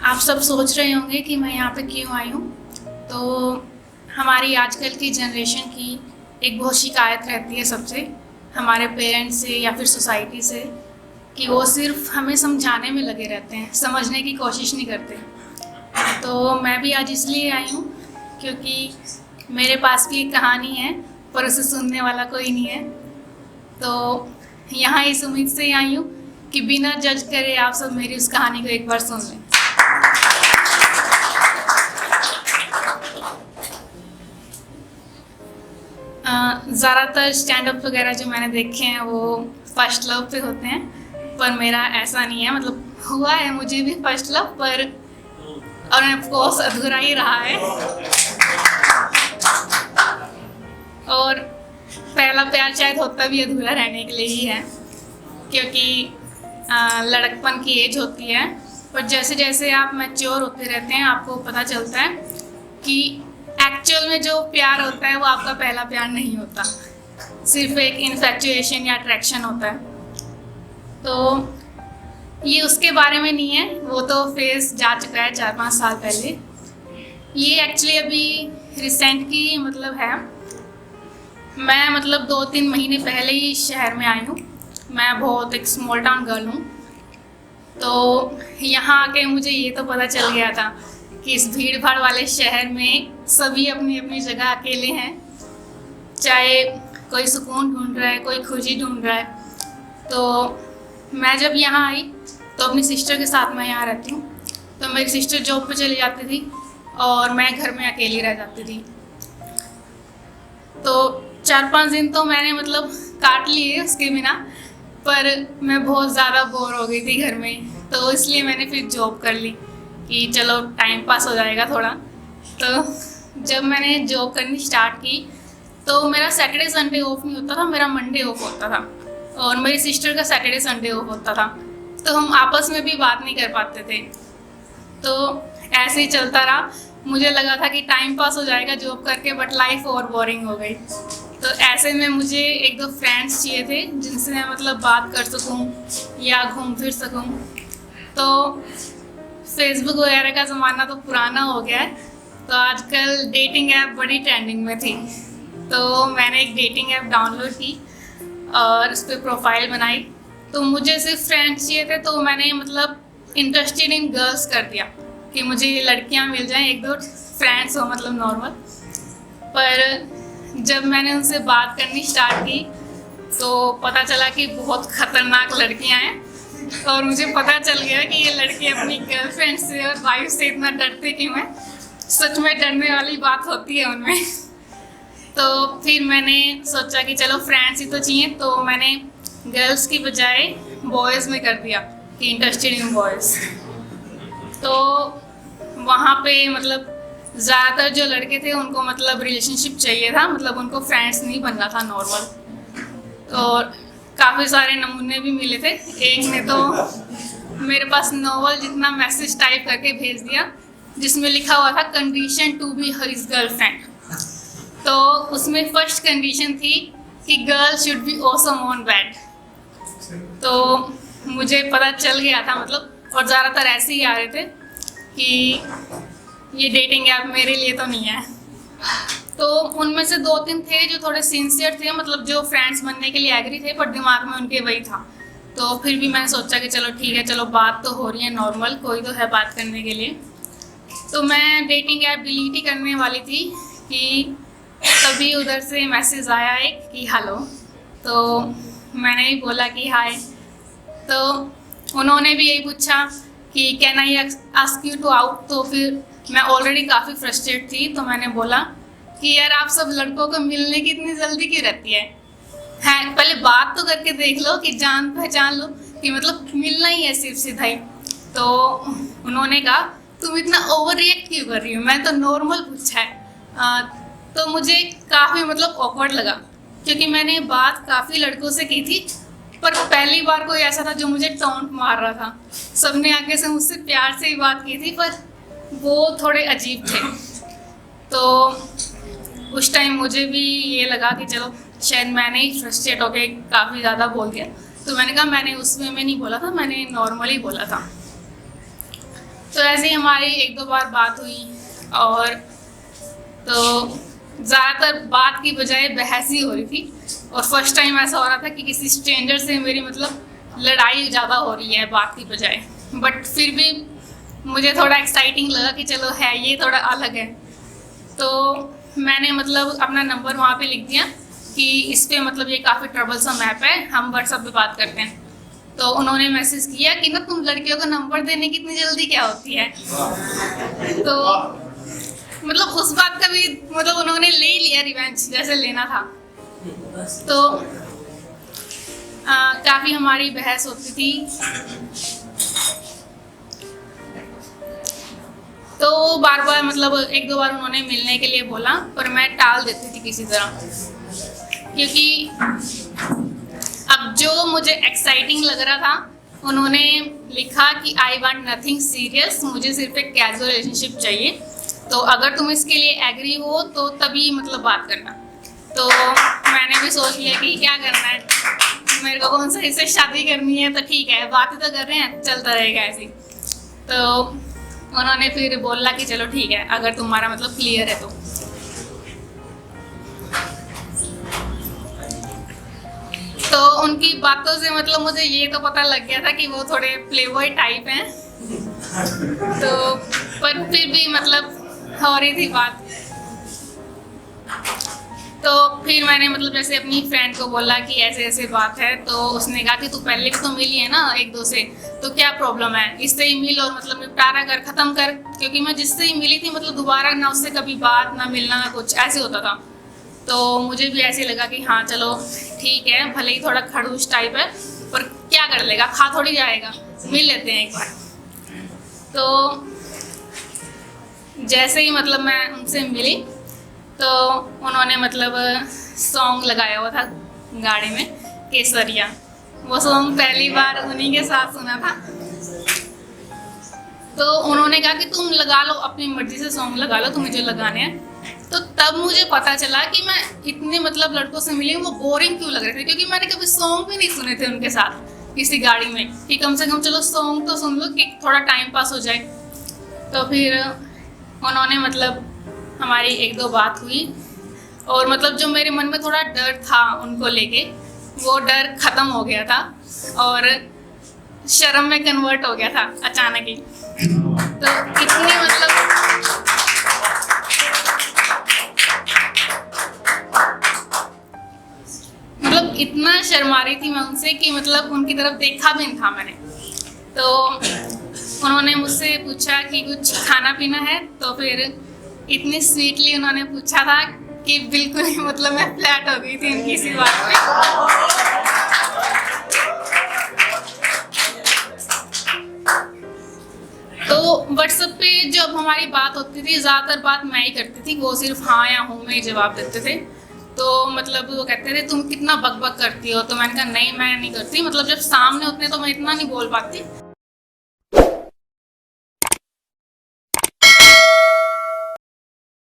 आप सब सोच रहे होंगे कि मैं यहाँ पे क्यों आई हूँ। तो हमारी आजकल की जनरेशन की एक बहुत शिकायत रहती है सबसे, हमारे पेरेंट्स से या फिर सोसाइटी से, कि वो सिर्फ हमें समझाने में लगे रहते हैं, समझने की कोशिश नहीं करते। तो मैं भी आज इसलिए आई हूँ क्योंकि मेरे पास भी एक कहानी है, पर उसे सुनने वाला कोई नहीं है। तो यहाँ इस उम्मीद से आई हूँ कि बिना जज करे आप सब मेरी उस कहानी को एक बार सुन लें। ज़्यादातर स्टैंड अप वगैरह जो मैंने देखे हैं वो फर्स्ट लव पे होते हैं, पर मेरा ऐसा नहीं है। मतलब हुआ है मुझे भी फर्स्ट लव, पर और ऑफ कोर्स अधूरा ही रहा है। और पहला प्यार शायद होता भी अधूरा रहने के लिए ही है, क्योंकि लड़कपन की एज होती है, पर जैसे जैसे आप मैच्योर होते रहते हैं आपको पता चलता है कि एक्चुअल में जो प्यार होता है वो आपका पहला प्यार नहीं होता, सिर्फ एक इन्फैक्चुएशन या अट्रैक्शन होता है। तो ये उसके बारे में नहीं है, वो तो फेज जा चुका है 4-5 साल पहले। ये एक्चुअली अभी रिसेंट की मतलब है। मैं मतलब 2-3 महीने पहले ही शहर में आई हूँ। मैं बहुत एक स्मॉल टाउन गर्ल हूँ। तो यहाँ आके मुझे ये तो पता चल गया था कि इस भीड़ भाड़ वाले शहर में सभी अपनी अपनी जगह अकेले हैं। चाहे कोई सुकून ढूंढ रहा है, कोई खुशी ढूंढ रहा है। तो मैं जब यहाँ आई तो अपनी सिस्टर के साथ मैं यहाँ रहती हूँ। तो मेरी सिस्टर जॉब पे चली जाती थी और मैं घर में अकेली रह जाती थी। तो 4-5 दिन तो मैंने मतलब काट लिए उसके बिना, पर मैं बहुत ज़्यादा बोर हो गई थी घर में। तो इसलिए मैंने फिर जॉब कर ली कि चलो टाइम पास हो जाएगा थोड़ा। तो जब मैंने जॉब करनी स्टार्ट की तो मेरा सैटरडे संडे ऑफ नहीं होता था, मेरा मंडे ऑफ होता था, और मेरी सिस्टर का सैटरडे संडे ऑफ होता था। तो हम आपस में भी बात नहीं कर पाते थे। तो ऐसे ही चलता रहा। मुझे लगा था कि टाइम पास हो जाएगा जॉब करके, बट लाइफ और बोरिंग हो गई। तो ऐसे में मुझे 1-2 फ्रेंड्स चाहिए थे जिनसे मैं मतलब बात कर सकूं या घूम फिर सकूं। तो फेसबुक वगैरह का ज़माना तो पुराना हो गया है। तो आजकल डेटिंग ऐप बड़ी ट्रेंडिंग में थी। तो मैंने एक डेटिंग ऐप डाउनलोड की और उस पर प्रोफाइल बनाई। तो मुझे सिर्फ फ्रेंड्स चाहिए थे, तो मैंने मतलब इंटरेस्टेड इन गर्ल्स कर दिया कि मुझे लड़कियां मिल जाएं, 1-2 फ्रेंड्स हो, मतलब नॉर्मल। पर जब मैंने उनसे बात करनी स्टार्ट की तो पता चला कि बहुत ख़तरनाक लड़कियां हैं। और मुझे पता चल गया कि ये लड़की अपनी गर्लफ्रेंड से और वाइफ से इतना डरती क्यों है। सच में डरने वाली बात होती है उनमें। तो फिर मैंने सोचा कि चलो फ्रेंड्स ही तो चाहिए, तो मैंने गर्ल्स की बजाय बॉयज़ में कर दिया कि इंटरेस्टेड इन बॉयज़। तो वहाँ पे मतलब ज़्यादातर जो लड़के थे उनको मतलब रिलेशनशिप चाहिए था, मतलब उनको फ्रेंड्स नहीं बनना था नॉर्मल। और काफ़ी सारे नमूने भी मिले थे। एक ने तो मेरे पास नॉवल जितना मैसेज टाइप करके भेज दिया जिसमें लिखा हुआ था condition to be his girlfriend. तो उसमें फर्स्ट कंडीशन थी कि girl should be awesome on bed. तो मुझे पता चल गया था मतलब, और ज़्यादातर ऐसे ही आ रहे थे कि ये डेटिंग ऐप मेरे लिए तो नहीं है। तो उनमें से 2-3 थे जो थोड़े सिंसियर थे, मतलब जो फ्रेंड्स बनने के लिए एग्री थे, पर दिमाग में उनके वही था। तो फिर भी मैंने सोचा कि चलो ठीक है, चलो बात तो हो रही है नॉर्मल, कोई तो है बात करने के लिए। तो मैं डेटिंग ऐप डिलीट ही करने वाली थी कि तभी उधर से मैसेज आया एक कि हेलो। तो मैंने ही बोला कि हाय। तो उन्होंने भी यही पूछा कि can I ask you to out. तो फिर मैं ऑलरेडी काफ़ी फ्रस्ट्रेट थी, तो मैंने बोला कि यार आप सब लड़कों को मिलने की इतनी जल्दी क्यों रहती है? पहले बात तो करके देख लो कि जान पहचान लो कि मतलब मिलना ही है सिर्फ सीधा ही। तो उन्होंने कहा तुम इतना ओवर रिएक्ट क्यों कर रही हो, मैं तो नॉर्मल पूछा है। तो मुझे काफ़ी मतलब ऑकवर्ड लगा, क्योंकि मैंने बात काफ़ी लड़कों से की थी, पर पहली बार कोई ऐसा था जो मुझे टॉन्ट मार रहा था। सबने आगे से मुझसे प्यार से ही बात की थी, पर वो थोड़े अजीब थे। तो उस टाइम मुझे भी ये लगा कि चलो शायद मैंने ही फ्रस्ट्रेट होके काफ़ी ज़्यादा बोल दिया। तो मैंने कहा मैंने उस वे में नहीं बोला था, मैंने नॉर्मली बोला था। तो ऐसे ही हमारी एक दो बार बात हुई, और तो ज़्यादातर बात की बजाय बहस ही हो रही थी। और फर्स्ट टाइम ऐसा हो रहा था कि किसी स्ट्रेंजर से मेरी मतलब लड़ाई ज़्यादा हो रही है बात की बजाय। बट फिर भी मुझे थोड़ा एक्साइटिंग लगा कि चलो है, ये थोड़ा अलग है। तो मैंने मतलब अपना नंबर वहाँ पे लिख दिया कि इस पर मतलब ये काफ़ी ट्रबलसम ऐप है, हम व्हाट्सएप पे बात करते हैं। तो उन्होंने मैसेज किया कि ना तुम लड़कियों को नंबर देने की इतनी जल्दी क्या होती है। तो मतलब उस बात का भी मतलब उन्होंने ले लिया रिवेंज, जैसे लेना था। तो काफ़ी हमारी बहस होती थी। तो बार बार मतलब एक दो बार उन्होंने मिलने के लिए बोला, पर मैं टाल देती थी किसी तरह, क्योंकि अब जो मुझे एक्साइटिंग लग रहा था, उन्होंने लिखा कि आई वांट नथिंग सीरियस, मुझे सिर्फ एक कैजुअल रिलेशनशिप चाहिए, तो अगर तुम इसके लिए एग्री हो तो तभी मतलब बात करना। तो मैंने भी सोच लिया कि क्या करना है, मेरे को कौन सा इससे शादी करनी है, तो ठीक है बातें तो कर रहे हैं, चलता रहेगा ऐसे। तो उन्होंने फिर बोला कि चलो ठीक है, अगर तुम्हारा मतलब क्लियर है तो उनकी बातों से मतलब मुझे ये तो पता लग गया था कि वो थोड़े प्लेबॉय टाइप हैं। तो पर फिर भी मतलब हो रही थी बात। तो फिर मैंने मतलब जैसे अपनी फ्रेंड को बोला कि ऐसे ऐसे बात है, तो उसने कहा कि तू पहले भी तो मिली है ना एक दो से, तो क्या प्रॉब्लम है, इससे ही मिल और मतलब निपटारा कर, ख़त्म कर। क्योंकि मैं जिससे ही मिली थी मतलब दोबारा ना उससे कभी बात ना मिलना ना कुछ ऐसे होता था। तो मुझे भी ऐसे लगा कि हाँ चलो ठीक है, भले ही थोड़ा खड़ूस टाइप है पर क्या कर लेगा, खा थोड़ी जाएगा, मिल लेते हैं एक बार। तो जैसे ही मतलब मैं उनसे मिली तो उन्होंने मतलब सॉन्ग लगाया हुआ था गाड़ी में, केसरिया। वो सॉन्ग पहली बार उन्हीं के साथ सुना था। तो उन्होंने कहा कि तुम लगा लो, अपनी मर्जी से सॉन्ग लगा लो, तुम्हें जो लगाने हैं। तो तब मुझे पता चला कि मैं इतने मतलब लड़कों से मिली वो बोरिंग क्यों लग रहे थे, क्योंकि मैंने कभी सॉन्ग भी नहीं सुने थे उनके साथ किसी गाड़ी में, कि कम से कम चलो सॉन्ग तो सुन लो कि थोड़ा टाइम पास हो जाए। तो फिर उन्होंने मतलब हमारी एक दो बात हुई, और मतलब जो मेरे मन में थोड़ा डर था उनको लेके, वो डर ख़त्म हो गया था और शर्म में कन्वर्ट हो गया था अचानक ही। तो इतनी मतलब इतना शर्मा रही थी मैं उनसे कि मतलब उनकी तरफ देखा भी नहीं था मैंने। तो उन्होंने मुझसे पूछा कि कुछ खाना पीना है, तो फिर इतनी स्वीटली उन्होंने पूछा था कि बिल्कुल ही मतलब मैं फ्लैट हो गई थी उनकी इसी बात पे। तो व्हाट्सएप पे जब हमारी बात होती थी, ज़्यादातर बात मैं ही करती थी, वो सिर्फ हाँ या हूँ में ही जवाब देते थे। तो मतलब वो कहते थे तुम कितना बकबक करती हो, तो मैंने कहा नहीं मैं नहीं करती, मतलब जब सामने होते तो मैं इतना नहीं बोल पाती,